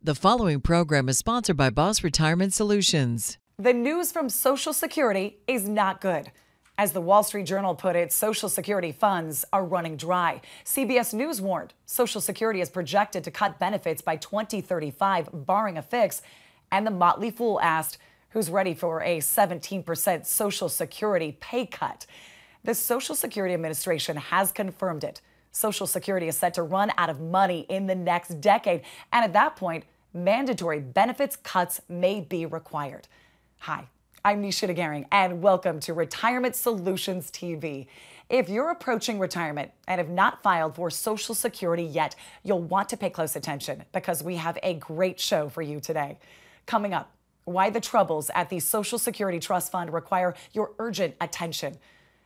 The following program is sponsored by B.O.S.S Retirement Solutions. The news from Social Security is not good. As the Wall Street Journal put it, Social Security funds are running dry. CBS News warned Social Security is projected to cut benefits by 2035, barring a fix. And the Motley Fool asked, who's ready for a 17% Social Security pay cut? The Social Security Administration has confirmed it. Social Security is set to run out of money in the next decade. And at that point, mandatory benefits cuts may be required. Hi, I'm Nisha DeGaring, and welcome to Retirement Solutions TV. If you're approaching retirement and have not filed for Social Security yet, you'll want to pay close attention because we have a great show for you today. Coming up, why the troubles at the Social Security Trust Fund require your urgent attention.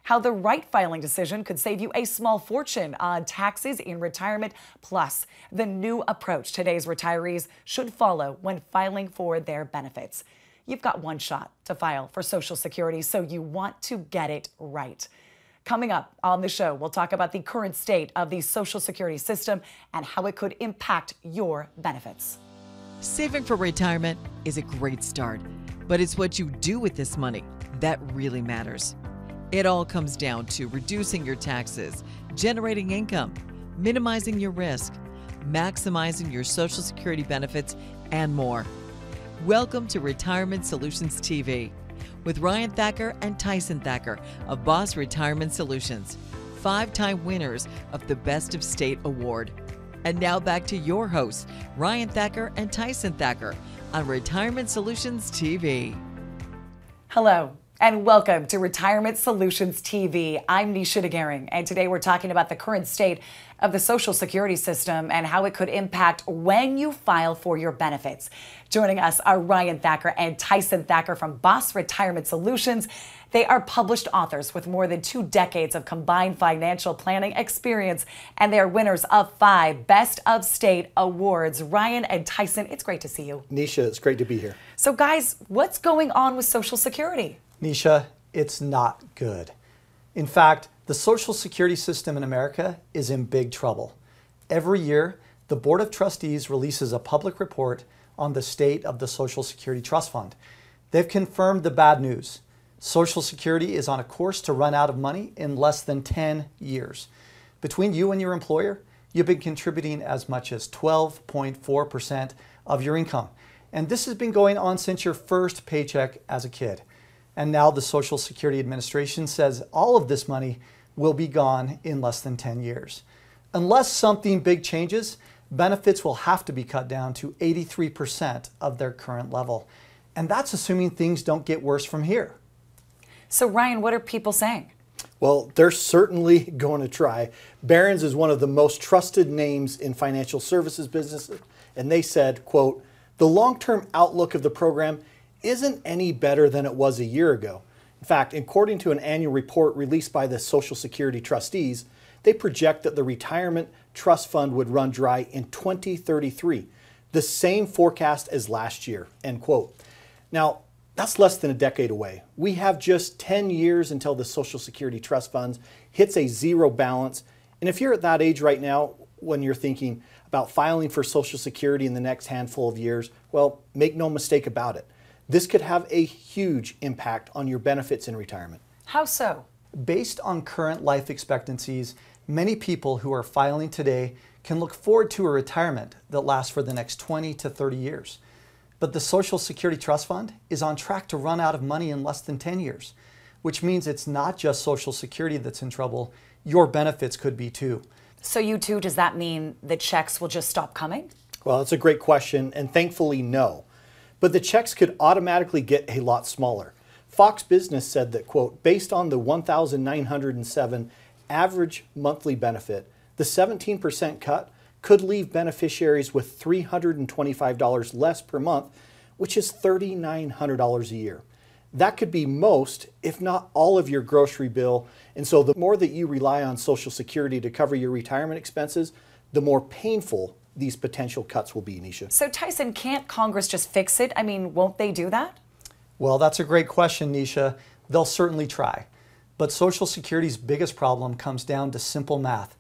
How the right filing decision could save you a small fortune on taxes in retirement, plus the new approach today's retirees should follow when filing for their benefits. You've got one shot to file for Social Security, so you want to get it right. Coming up on the show, we'll talk about the current state of the Social Security system and how it could impact your benefits. Saving for retirement is a great start, but it's what you do with this money that really matters. It all comes down to reducing your taxes, generating income, minimizing your risk, maximizing your Social Security benefits, and more. Welcome to Retirement Solutions TV with Ryan Thacker and Tyson Thacker of B.O.S.S Retirement Solutions, 5-time winners of the Best of State Award. And now back to your hosts, Ryan Thacker and Tyson Thacker on Retirement Solutions TV. Hello, and welcome to Retirement Solutions TV. I'm Nisha DeGaring, and today we're talking about the current state of the Social Security system and how it could impact when you file for your benefits. Joining us are Ryan Thacker and Tyson Thacker from B.O.S.S Retirement Solutions. They are published authors with more than 2 decades of combined financial planning experience, and they are winners of 5 Best of State Awards. Ryan and Tyson, it's great to see you. Nisha, it's great to be here. So guys, what's going on with Social Security? Nisha, it's not good. In fact, the Social Security system in America is in big trouble. Every year, the Board of Trustees releases a public report on the state of the Social Security Trust Fund. They've confirmed the bad news. Social Security is on a course to run out of money in less than 10 years. Between you and your employer, you've been contributing as much as 12.4% of your income. And this has been going on since your first paycheck as a kid. And now the Social Security Administration says all of this money will be gone in less than 10 years. Unless something big changes, benefits will have to be cut down to 83% of their current level. And that's assuming things don't get worse from here. So Ryan, what are people saying? Well, they're certainly going to try. Barron's is one of the most trusted names in financial services businesses, and they said, quote, "The long-term outlook of the program isn't any better than it was a year ago. In fact, according to an annual report released by the Social Security trustees, they project that the retirement trust fund would run dry in 2033, the same forecast as last year," end quote. Now, that's less than a decade away. We have just 10 years until the Social Security Trust Fund hits a zero balance. And if you're at that age right now, when you're thinking about filing for Social Security in the next handful of years, well, make no mistake about it. This could have a huge impact on your benefits in retirement. How so? Based on current life expectancies, many people who are filing today can look forward to a retirement that lasts for the next 20 to 30 years. But the Social Security Trust Fund is on track to run out of money in less than 10 years, which means it's not just Social Security that's in trouble, your benefits could be too. So you too, does that mean the checks will just stop coming? Well, it's a great question, and thankfully, no. But the checks could automatically get a lot smaller. Fox Business said that, quote, "Based on the 1,907 average monthly benefit, the 17% cut could leave beneficiaries with $325 less per month, which is $3,900 a year. That could be most, if not all, of your grocery bill. And so the more that you rely on Social Security to cover your retirement expenses, the more painful these potential cuts will be, Nisha." So Tyson, can't Congress just fix it? I mean, won't they do that? Well, that's a great question, Nisha. They'll certainly try. But Social Security's biggest problem comes down to simple math.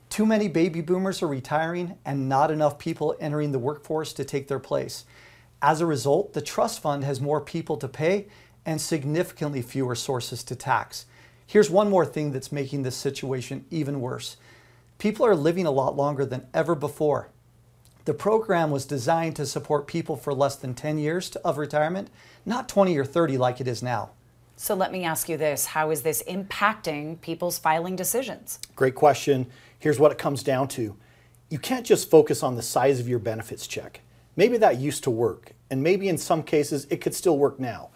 Too many baby boomers are retiring and not enough people entering the workforce to take their place. As a result, the trust fund has more people to pay and significantly fewer sources to tax. Here's one more thing that's making this situation even worse. People are living a lot longer than ever before. The program was designed to support people for less than 10 years of retirement, not 20 or 30 like it is now. So let me ask you this, how is this impacting people's filing decisions? Great question. Here's what it comes down to. You can't just focus on the size of your benefits check. Maybe that used to work, and maybe in some cases it could still work now.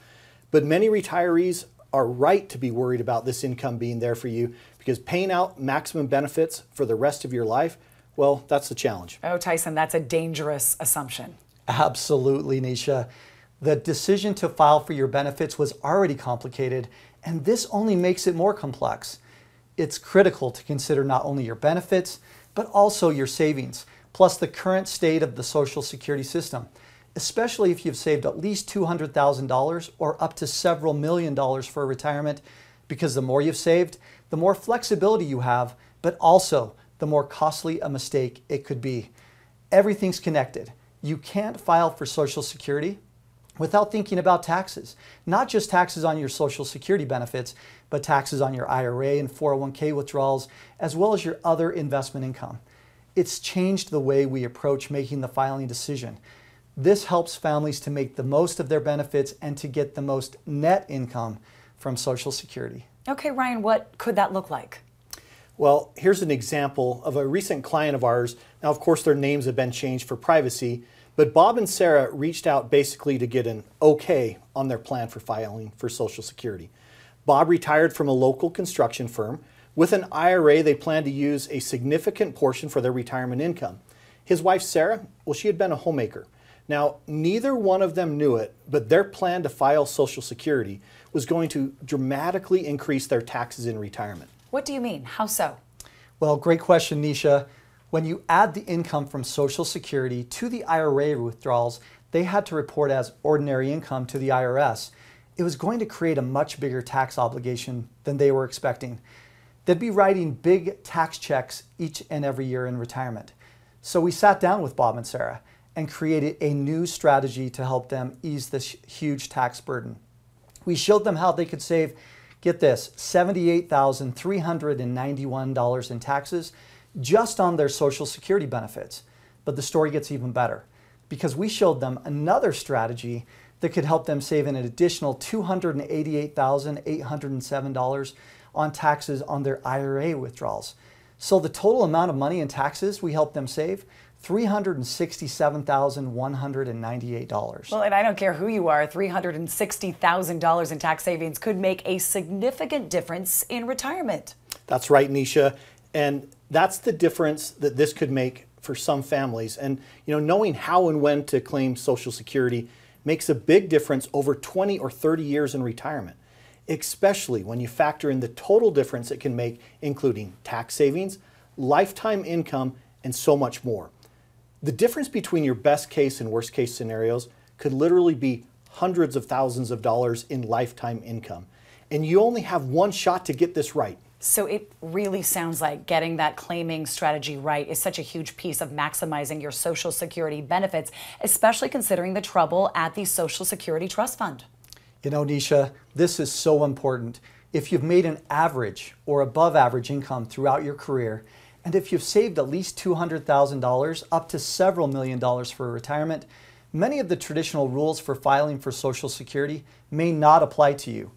But many retirees are right to be worried about this income being there for you, because paying out maximum benefits for the rest of your life, well, that's the challenge. Oh, Tyson, that's a dangerous assumption. Absolutely, Nisha. The decision to file for your benefits was already complicated, and this only makes it more complex. It's critical to consider not only your benefits, but also your savings, plus the current state of the Social Security system, especially if you've saved at least $200,000 or up to several million dollars for retirement, because the more you've saved, the more flexibility you have, but also the more costly a mistake it could be. Everything's connected. You can't file for Social Security without thinking about taxes. Not just taxes on your Social Security benefits, but taxes on your IRA and 401k withdrawals, as well as your other investment income. It's changed the way we approach making the filing decision. This helps families to make the most of their benefits and to get the most net income from Social Security. Okay, Ryan, what could that look like? Well, here's an example of a recent client of ours. Now, of course, their names have been changed for privacy, but Bob and Sarah reached out basically to get an okay on their plan for filing for Social Security. Bob retired from a local construction firm. With an IRA, they planned to use a significant portion for their retirement income. His wife, Sarah, well, she had been a homemaker. Now, neither one of them knew it, but their plan to file Social Security was going to dramatically increase their taxes in retirement. What do you mean? How so? Well, great question, Nisha. When you add the income from Social Security to the IRA withdrawals, they had to report as ordinary income to the IRS. It was going to create a much bigger tax obligation than they were expecting. They'd be writing big tax checks each and every year in retirement. So we sat down with Bob and Sarah and created a new strategy to help them ease this huge tax burden. We showed them how they could save, get this, $78,391 in taxes just on their Social Security benefits. But the story gets even better, because we showed them another strategy that could help them save an additional $288,807 on taxes on their IRA withdrawals. So the total amount of money in taxes we helped them save, $367,198. Well, and I don't care who you are, $360,000 in tax savings could make a significant difference in retirement. That's right, Nisha. And that's the difference that this could make for some families. And knowing how and when to claim Social Security makes a big difference over 20 or 30 years in retirement, especially when you factor in the total difference it can make, including tax savings, lifetime income, and so much more. The difference between your best case and worst case scenarios could literally be hundreds of thousands of dollars in lifetime income. And you only have one shot to get this right. So it really sounds like getting that claiming strategy right is such a huge piece of maximizing your Social Security benefits, especially considering the trouble at the Social Security Trust Fund. Nisha, this is so important. If you've made an average or above average income throughout your career, and if you've saved at least $200,000 up to several million dollars for retirement, many of the traditional rules for filing for Social Security may not apply to you.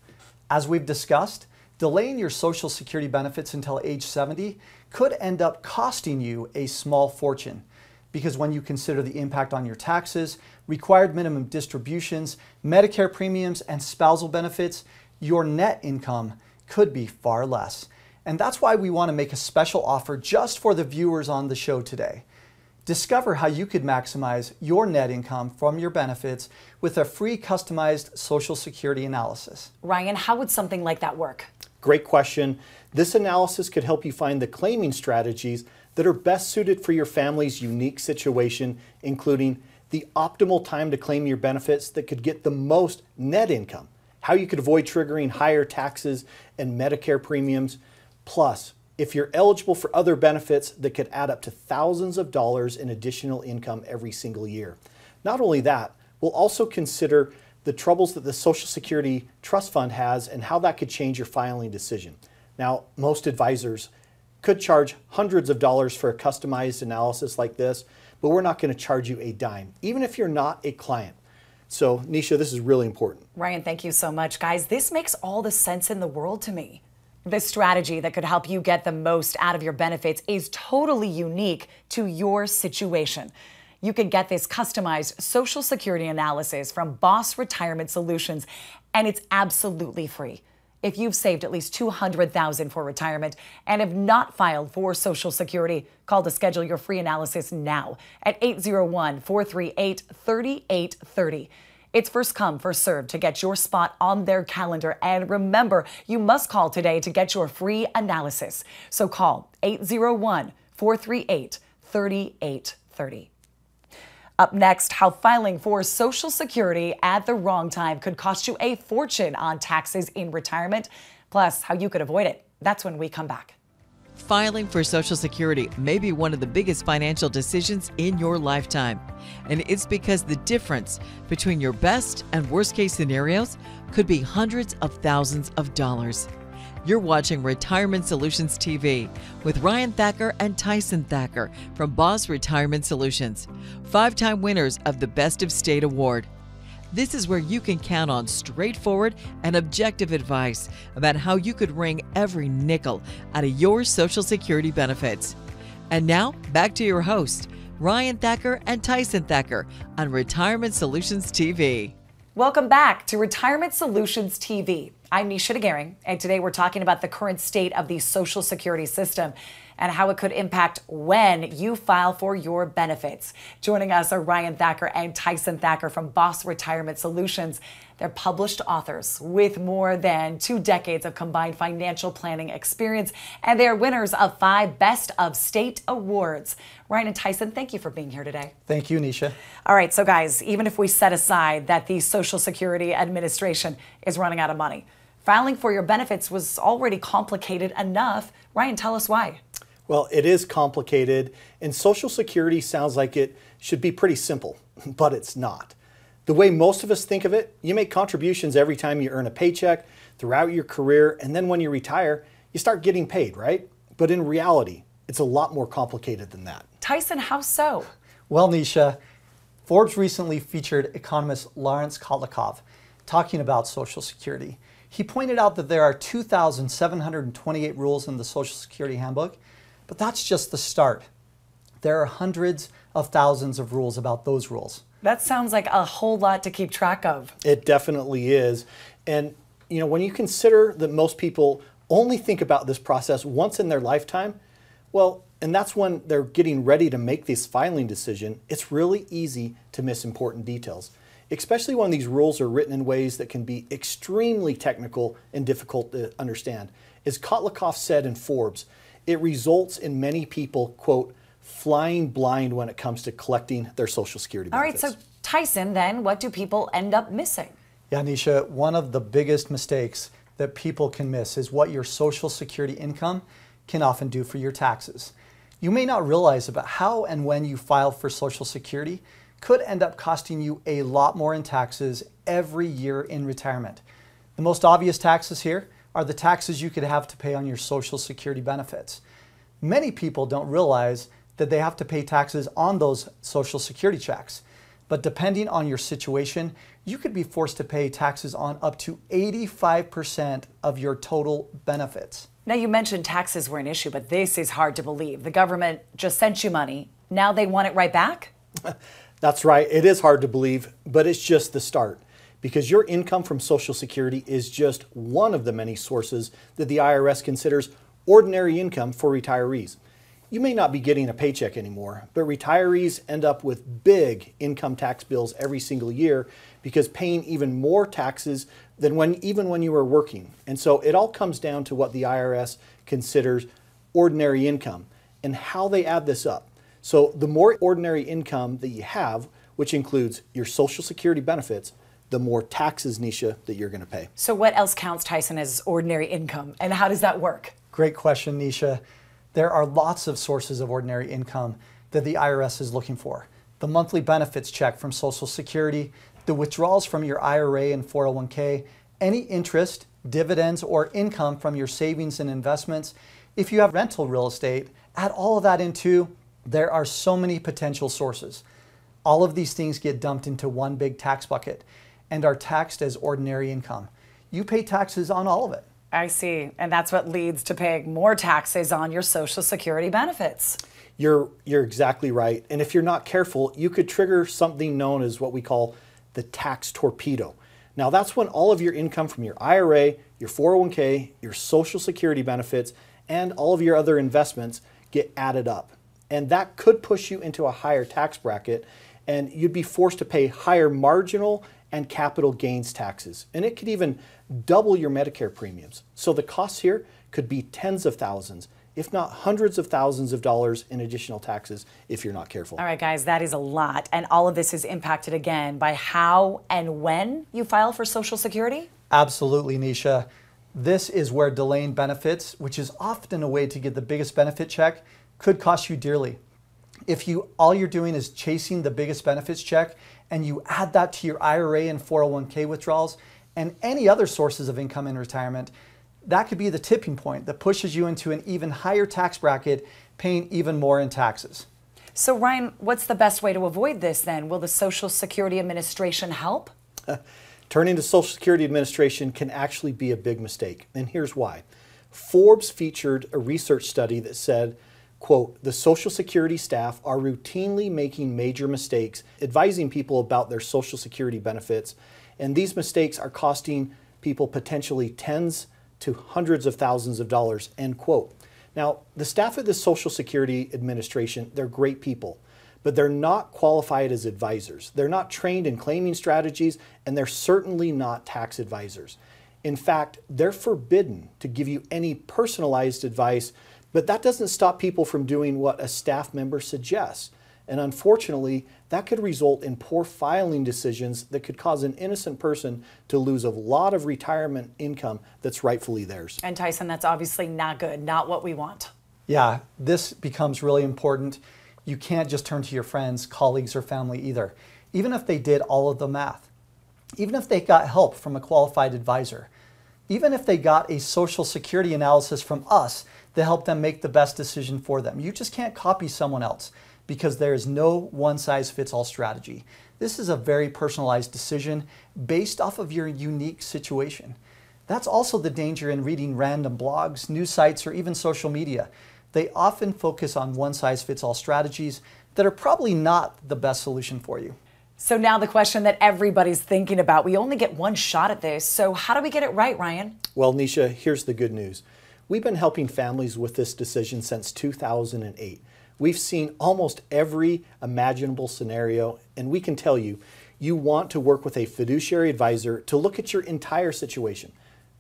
As we've discussed, delaying your Social Security benefits until age 70 could end up costing you a small fortune, because when you consider the impact on your taxes, required minimum distributions, Medicare premiums, and spousal benefits, your net income could be far less. And that's why we want to make a special offer just for the viewers on the show today. Discover how you could maximize your net income from your benefits with a free customized Social Security analysis. Ryan, how would something like that work? Great question. This analysis could help you find the claiming strategies that are best suited for your family's unique situation, including the optimal time to claim your benefits that could get the most net income, how you could avoid triggering higher taxes and Medicare premiums, plus if you're eligible for other benefits that could add up to thousands of dollars in additional income every single year. Not only that, we'll also consider the troubles that the Social Security Trust Fund has and how that could change your filing decision. Now, most advisors could charge hundreds of dollars for a customized analysis like this, but we're not going to charge you a dime, even if you're not a client. So, Nisha, this is really important. Ryan, thank you so much. Guys, this makes all the sense in the world to me. This strategy that could help you get the most out of your benefits is totally unique to your situation. You can get this customized Social Security analysis from B.O.S.S Retirement Solutions, and it's absolutely free. If you've saved at least $200,000 for retirement and have not filed for Social Security, call to schedule your free analysis now at 801-438-3830. It's first come, first served to get your spot on their calendar. And remember, you must call today to get your free analysis. So call 801-438-3830. Up next, how filing for Social Security at the wrong time could cost you a fortune on taxes in retirement, plus how you could avoid it. That's when we come back. Filing for Social Security may be one of the biggest financial decisions in your lifetime. And it's because the difference between your best and worst case scenarios could be hundreds of thousands of dollars. You're watching Retirement Solutions TV with Ryan Thacker and Tyson Thacker from B.O.S.S Retirement Solutions, 5-time winners of the Best of State Award. This is where you can count on straightforward and objective advice about how you could wring every nickel out of your Social Security benefits. And now, back to your host, Ryan Thacker and Tyson Thacker on Retirement Solutions TV. Welcome back to Retirement Solutions TV. I'm Nisha DeGaring, and today we're talking about the current state of the Social Security system and how it could impact when you file for your benefits. Joining us are Ryan Thacker and Tyson Thacker from B.O.S.S Retirement Solutions. They're published authors with more than 2 decades of combined financial planning experience, and they are winners of 5 Best of State Awards. Ryan and Tyson, thank you for being here today. Thank you, Nisha. All right, so guys, even if we set aside that the Social Security Administration is running out of money, filing for your benefits was already complicated enough. Ryan, tell us why. Well, it is complicated, and Social Security sounds like it should be pretty simple, but it's not. The way most of us think of it, you make contributions every time you earn a paycheck throughout your career, and then when you retire, you start getting paid, right? But in reality, it's a lot more complicated than that. Tyson, how so? Well, Nisha, Forbes recently featured economist Lawrence Kotlikoff talking about Social Security. He pointed out that there are 2,728 rules in the Social Security Handbook, but that's just the start. There are hundreds of thousands of rules about those rules. That sounds like a whole lot to keep track of. It definitely is. And you know, when you consider that most people only think about this process once in their lifetime, well, and that's when they're getting ready to make this filing decision, it's really easy to miss important details, especially when these rules are written in ways that can be extremely technical and difficult to understand. As Kotlikoff said in Forbes, it results in many people, quote, flying blind when it comes to collecting their Social Security benefits. All right, so Tyson, then what do people end up missing? Yeah, Nisha, one of the biggest mistakes that people can miss is what your Social Security income can often do for your taxes. You may not realize about how and when you file for Social Security could end up costing you a lot more in taxes every year in retirement. The most obvious taxes here are the taxes you could have to pay on your Social Security benefits. Many people don't realize that they have to pay taxes on those Social Security checks. But depending on your situation, you could be forced to pay taxes on up to 85% of your total benefits. Now, you mentioned taxes were an issue, but this is hard to believe. The government just sent you money. Now they want it right back? That's right. It is hard to believe, but it's just the start. Because your income from Social Security is just one of the many sources that the IRS considers ordinary income for retirees. You may not be getting a paycheck anymore, but retirees end up with big income tax bills every single year because paying even more taxes than even when you were working. And so it all comes down to what the IRS considers ordinary income and how they add this up. So the more ordinary income that you have, which includes your Social Security benefits, the more taxes, Nisha, that you're going to pay. So what else counts, Tyson, as ordinary income, and how does that work? Great question, Nisha. There are lots of sources of ordinary income that the IRS is looking for. The monthly benefits check from Social Security, the withdrawals from your IRA and 401k, any interest, dividends, or income from your savings and investments. If you have rental real estate, add all of that into. There are so many potential sources. All of these things get dumped into one big tax bucket and are taxed as ordinary income. You pay taxes on all of it. I see. And that's what leads to paying more taxes on your Social Security benefits. You're exactly right. And if you're not careful, you could trigger something known as what we call the tax torpedo. Now that's when all of your income from your IRA, your 401k, your Social Security benefits, and all of your other investments get added up. And that could push you into a higher tax bracket, and you'd be forced to pay higher marginal and capital gains taxes. And it could even double your Medicare premiums. So the costs here could be tens of thousands, if not hundreds of thousands of dollars in additional taxes if you're not careful. All right, guys, that is a lot. And all of this is impacted again by how and when you file for Social Security? Absolutely, Nisha. This is where delaying benefits, which is often a way to get the biggest benefit check, could cost you dearly. If all you're doing is chasing the biggest benefits check and you add that to your IRA and 401k withdrawals and any other sources of income in retirement, that could be the tipping point that pushes you into an even higher tax bracket, paying even more in taxes. So Ryan, what's the best way to avoid this then? Will the Social Security Administration help? Turning to Social Security Administration can actually be a big mistake, and here's why. Forbes featured a research study that said, quote, the Social Security staff are routinely making major mistakes advising people about their Social Security benefits, and these mistakes are costing people potentially tens to hundreds of thousands of dollars, end quote. Now, the staff at the Social Security Administration, they're great people, but they're not qualified as advisors. They're not trained in claiming strategies, and they're certainly not tax advisors. In fact, they're forbidden to give you any personalized advice, but that doesn't stop people from doing what a staff member suggests. And unfortunately, that could result in poor filing decisions that could cause an innocent person to lose a lot of retirement income that's rightfully theirs. And Tyson, that's obviously not good, not what we want. Yeah, this becomes really important. You can't just turn to your friends, colleagues, or family either, even if they did all of the math, even if they got help from a qualified advisor, even if they got a Social Security analysis from us to help them make the best decision for them. You just can't copy someone else because there is no one-size-fits-all strategy. This is a very personalized decision based off of your unique situation. That's also the danger in reading random blogs, news sites, or even social media. They often focus on one-size-fits-all strategies that are probably not the best solution for you. So now the question that everybody's thinking about, we only get one shot at this, so how do we get it right, Ryan? Well, Nisha, here's the good news. We've been helping families with this decision since 2008. We've seen almost every imaginable scenario, and we can tell you, you want to work with a fiduciary advisor to look at your entire situation,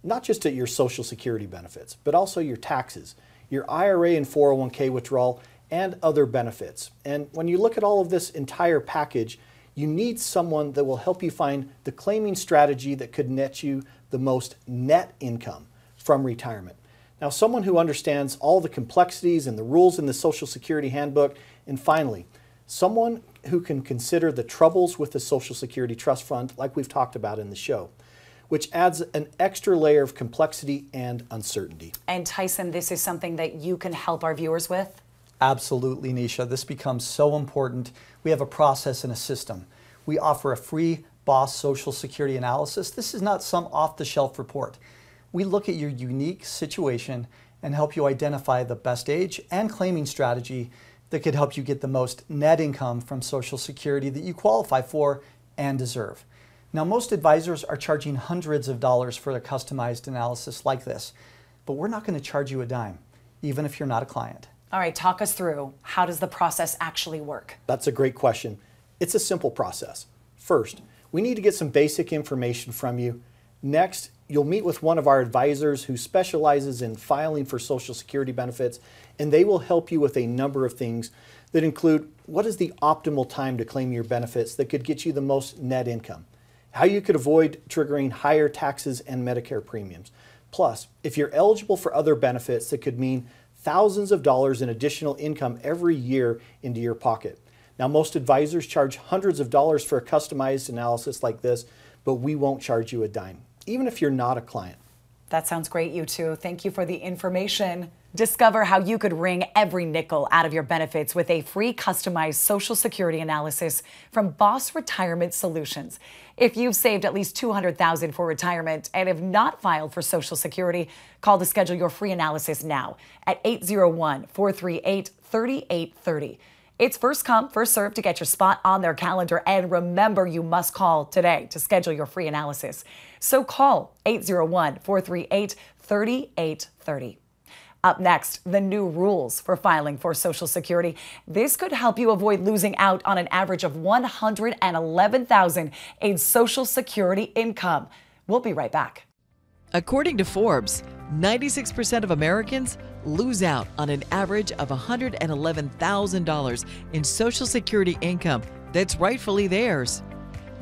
not just at your Social Security benefits, but also your taxes, your IRA and 401k withdrawal, and other benefits. And when you look at all of this entire package, you need someone that will help you find the claiming strategy that could net you the most net income from retirement. Now, someone who understands all the complexities and the rules in the Social Security handbook, and finally, someone who can consider the troubles with the Social Security Trust Fund, like we've talked about in the show, which adds an extra layer of complexity and uncertainty. And Tyson, this is something that you can help our viewers with? Absolutely, Nisha. This becomes so important. We have a process and a system. We offer a free B.O.S.S Social Security analysis. This is not some off-the-shelf report. We look at your unique situation and help you identify the best age and claiming strategy that could help you get the most net income from Social Security that you qualify for and deserve. Now, most advisors are charging hundreds of dollars for a customized analysis like this, but we're not going to charge you a dime, even if you're not a client. All right, talk us through. How does the process actually work? That's a great question. It's a simple process. First, we need to get some basic information from you. Next, you'll meet with one of our advisors who specializes in filing for Social Security benefits, and they will help you with a number of things that include what is the optimal time to claim your benefits that could get you the most net income, how you could avoid triggering higher taxes and Medicare premiums, Plus, if you're eligible for other benefits, that could mean thousands of dollars in additional income every year into your pocket. Now, most advisors charge hundreds of dollars for a customized analysis like this, but we won't charge you a dime, even if you're not a client. That sounds great, you two. Thank you for the information. Discover how you could wring every nickel out of your benefits with a free customized Social Security analysis from B.O.S.S Retirement Solutions. If you've saved at least $200,000 for retirement and have not filed for Social Security, call to schedule your free analysis now at 801-438-3830. It's first come, first served to get your spot on their calendar. And remember, you must call today to schedule your free analysis. So call 801-438-3830. Up next, the new rules for filing for Social Security. This could help you avoid losing out on an average of $111,000 in Social Security income. We'll be right back. According to Forbes, 96% of Americans lose out on an average of $111,000 in Social Security income that's rightfully theirs.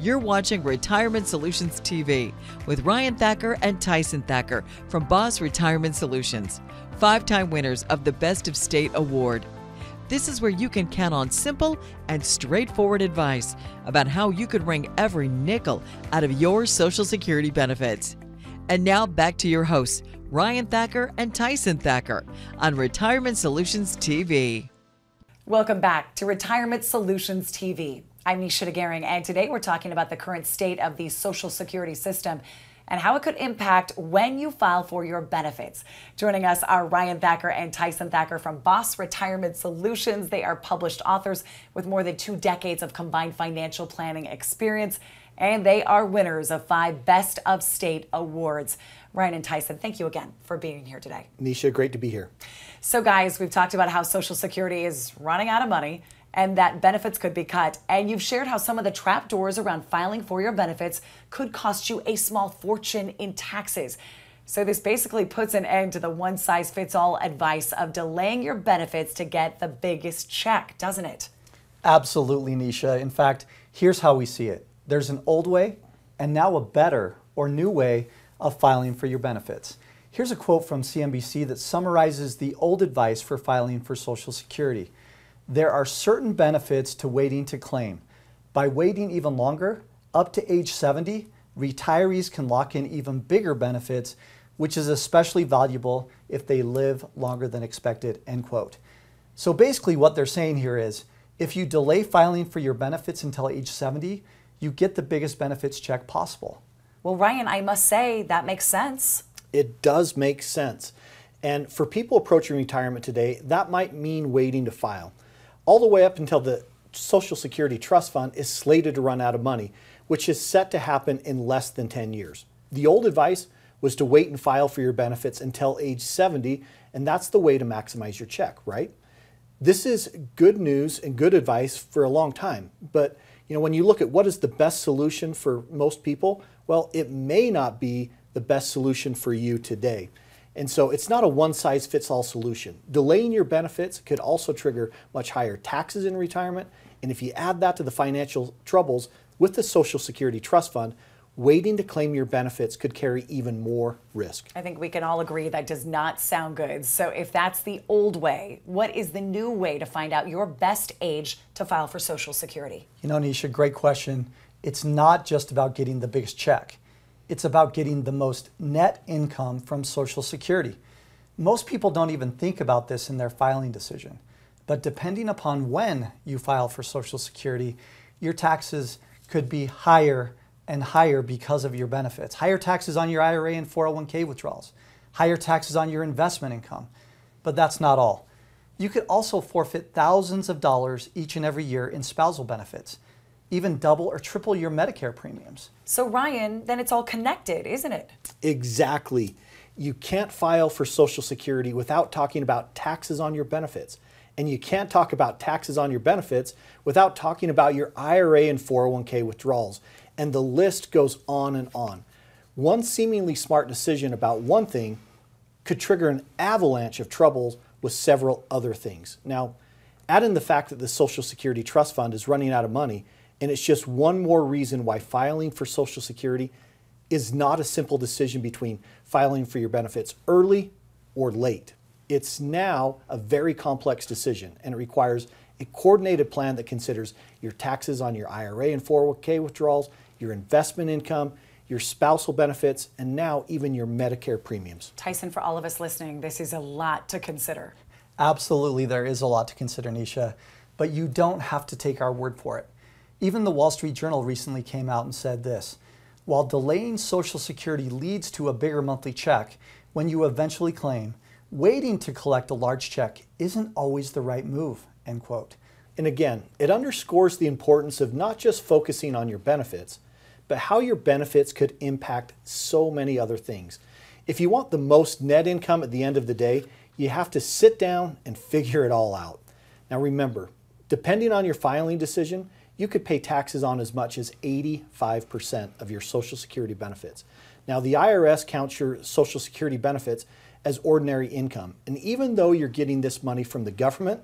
You're watching Retirement Solutions TV with Ryan Thacker and Tyson Thacker from B.O.S.S Retirement Solutions, 5-time winners of the Best of State Award. This is where you can count on simple and straightforward advice about how you could wring every nickel out of your Social Security benefits. And now back to your hosts, Ryan Thacker and Tyson Thacker on Retirement Solutions TV. Welcome back to Retirement Solutions TV. I'm Nisha DeGaring, and today we're talking about the current state of the Social Security system and how it could impact when you file for your benefits. Joining us are Ryan Thacker and Tyson Thacker from B.O.S.S Retirement Solutions. They are published authors with more than 2 decades of combined financial planning experience, and they are winners of 5 Best of State Awards. Ryan and Tyson, thank you again for being here today. Nisha, great to be here. So guys, we've talked about how Social Security is running out of money and that benefits could be cut. And you've shared how some of the trapdoors around filing for your benefits could cost you a small fortune in taxes. So this basically puts an end to the one-size-fits-all advice of delaying your benefits to get the biggest check, doesn't it? Absolutely, Nisha. In fact, here's how we see it. There's an old way and now a better or new way of filing for your benefits. Here's a quote from CNBC that summarizes the old advice for filing for Social Security. There are certain benefits to waiting to claim. By waiting even longer, up to age 70, retirees can lock in even bigger benefits, which is especially valuable if they live longer than expected, end quote. So basically what they're saying here is, if you delay filing for your benefits until age 70, you get the biggest benefits check possible. Well, Ryan, I must say that makes sense. It does make sense. And for people approaching retirement today, that might mean waiting to file. All the way up until the Social Security Trust Fund is slated to run out of money, which is set to happen in less than 10 years. The old advice was to wait and file for your benefits until age 70, and that's the way to maximize your check, right? This is good news and good advice for a long time, but when you look at what is the best solution for most people, well, it may not be the best solution for you today. And so it's not a one-size-fits-all solution. Delaying your benefits could also trigger much higher taxes in retirement. And if you add that to the financial troubles with the Social Security Trust Fund, waiting to claim your benefits could carry even more risk. I think we can all agree that does not sound good. So if that's the old way, what is the new way to find out your best age to file for Social Security? Nisha, great question. It's not just about getting the biggest check. It's about getting the most net income from Social Security. Most people don't even think about this in their filing decision. But depending upon when you file for Social Security, your taxes could be higher and higher because of your benefits. Higher taxes on your IRA and 401k withdrawals. Higher taxes on your investment income. But that's not all. You could also forfeit thousands of dollars each and every year in spousal benefits. Even double or triple your Medicare premiums. So Ryan, then it's all connected, isn't it? Exactly. You can't file for Social Security without talking about taxes on your benefits. And you can't talk about taxes on your benefits without talking about your IRA and 401k withdrawals. And the list goes on and on. One seemingly smart decision about one thing could trigger an avalanche of troubles with several other things. Now, add in the fact that the Social Security Trust Fund is running out of money, and it's just one more reason why filing for Social Security is not a simple decision between filing for your benefits early or late. It's now a very complex decision, and it requires a coordinated plan that considers your taxes on your IRA and 401k withdrawals, your investment income, your spousal benefits, and now even your Medicare premiums. Tyson, for all of us listening, this is a lot to consider. Absolutely, there is a lot to consider, Nisha, but you don't have to take our word for it. Even the Wall Street Journal recently came out and said this: while delaying Social Security leads to a bigger monthly check when you eventually claim, waiting to collect a large check isn't always the right move, end quote. And again, it underscores the importance of not just focusing on your benefits, but how your benefits could impact so many other things. If you want the most net income at the end of the day, you have to sit down and figure it all out. Now remember, depending on your filing decision, you could pay taxes on as much as 85% of your Social Security benefits. Now the IRS counts your Social Security benefits as ordinary income, and even though you're getting this money from the government,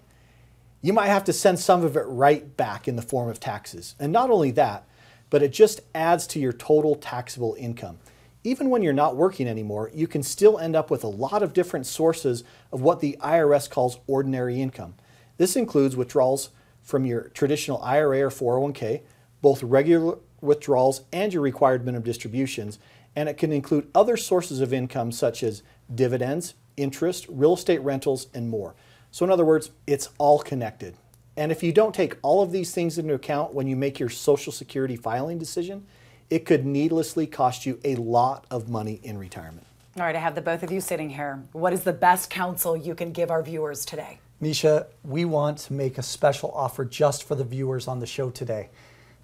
you might have to send some of it right back in the form of taxes. And not only that, but it just adds to your total taxable income. Even when you're not working anymore, you can still end up with a lot of different sources of what the IRS calls ordinary income. This includes withdrawals from your traditional IRA or 401k, both regular withdrawals and your required minimum distributions, and it can include other sources of income such as dividends, interest, real estate rentals, and more. So in other words, it's all connected. And if you don't take all of these things into account when you make your Social Security filing decision, it could needlessly cost you a lot of money in retirement. All right, I have the both of you sitting here. What is the best counsel you can give our viewers today? Nisha, we want to make a special offer just for the viewers on the show today.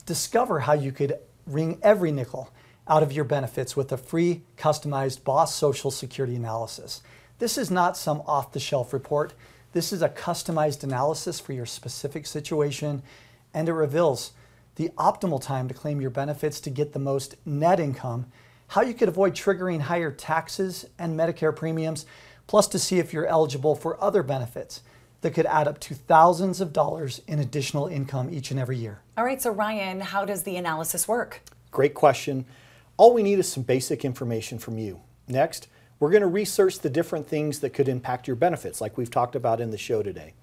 Discover how you could wring every nickel out of your benefits with a free, customized B.O.S.S Social Security analysis. This is not some off-the-shelf report. This is a customized analysis for your specific situation, and it reveals the optimal time to claim your benefits to get the most net income, how you could avoid triggering higher taxes and Medicare premiums, plus to see if you're eligible for other benefits that could add up to thousands of dollars in additional income each and every year. All right, so Ryan, how does the analysis work? Great question. All we need is some basic information from you. Next, we're going to research the different things that could impact your benefits, like we've talked about in the show today.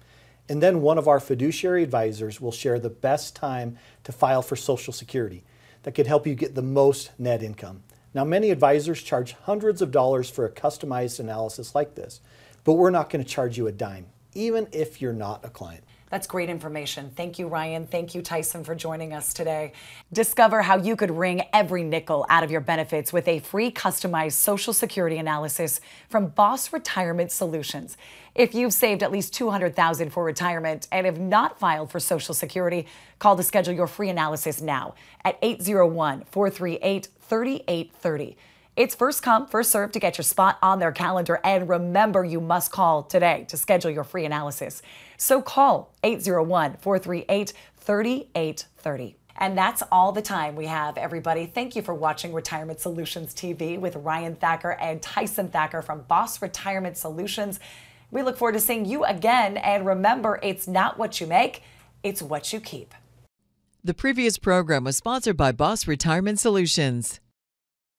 And then one of our fiduciary advisors will share the best time to file for Social Security that could help you get the most net income. Now, many advisors charge hundreds of dollars for a customized analysis like this, but we're not going to charge you a dime, even if you're not a client. That's great information. Thank you, Ryan. Thank you, Tyson, for joining us today. Discover how you could wring every nickel out of your benefits with a free customized Social Security analysis from B.O.S.S Retirement Solutions. If you've saved at least $200,000 for retirement and have not filed for Social Security, call to schedule your free analysis now at 801-438-3830. It's first come, first served to get your spot on their calendar. And remember, you must call today to schedule your free analysis. So call 801-438-3830. And that's all the time we have, everybody. Thank you for watching Retirement Solutions TV with Ryan Thacker and Tyson Thacker from B.O.S.S Retirement Solutions. We look forward to seeing you again. And remember, it's not what you make, it's what you keep. The previous program was sponsored by B.O.S.S Retirement Solutions.